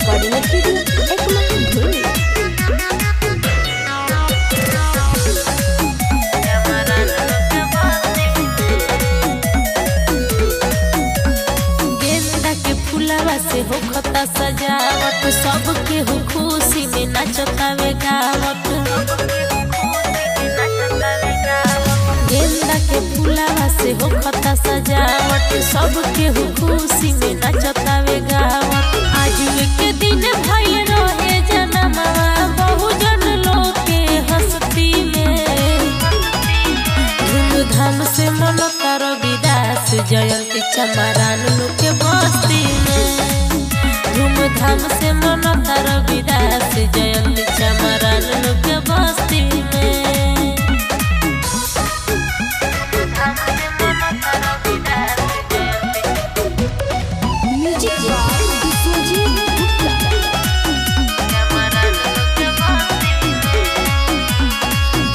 Recording studio Ekma भूली। गेंदा के फूलवा से हो खता सजावट, सबके हो खुशी में नाचतावे गावत। गेंदा के फूलवा से हो खता सजावट, सबके हो खुशी में नाचतावे गावत। आज के दिन भइल रहे जनमवा, बहुजन लोग के हस्ती में। धूमधाम से मनता रविदास जयंती चमरान लोग के बस्ती में। धूमधाम से मनता रविदास जयंती चमरान लोग के बस्ती में।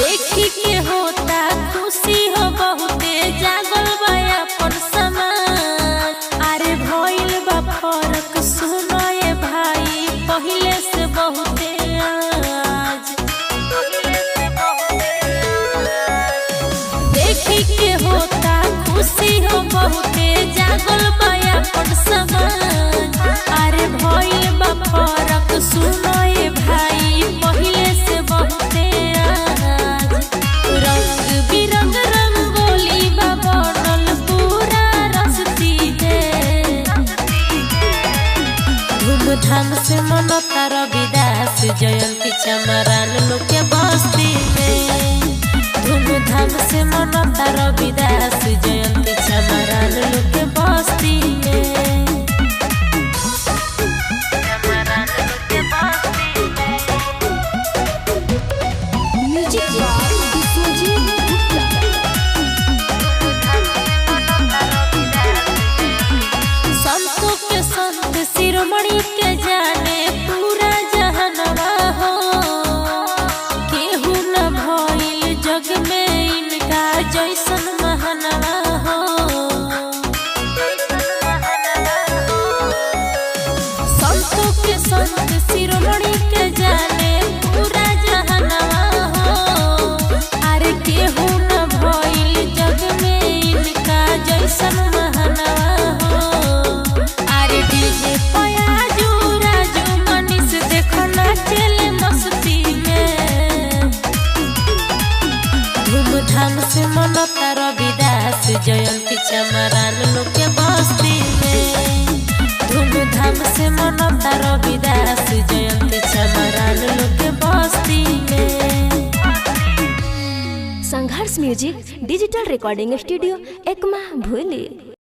देखी के होता खुशी हो बहुते, जागल बा अपन समाज। अरे भइल बा फरक सुनो ये भाई, पहिले से बहुते आज। देखी के होता खुशी हो बहुते, जागल बा अपन समाज। अरे भइल बा फरक सुनो ये भाई, पहिले से बहुते आज। रंग बिरंग रंगोली बा बनल पूरा रस्ती में। धूमधाम से मनता रविदास जयंती चमरान लोग के बस्ती में। धूमधाम से मनता रविदास जयंती चमरान लोग के बस्ती में। संतों के संत शिरोमणि के जाने पूरा जहानवा हो। केहू न भइल जग में इनका जैसन महानवा हो। संतों के संत शिरोमणि के जाने पूरा जहानवा हो। अरे केहू न भइल जग में इनका जैसन महानवा हो। अरे डीजे पयाजू राजू मनीष देखो नाचेले मस्ती में। धूमधाम से मनता रविदास जयंती चमरान लोग के बस्ती में। धूमधाम से मनता रविदास जयंती चमरान लोग के बस्ती में। Sangharsh music digital recording studio Ekma भूली।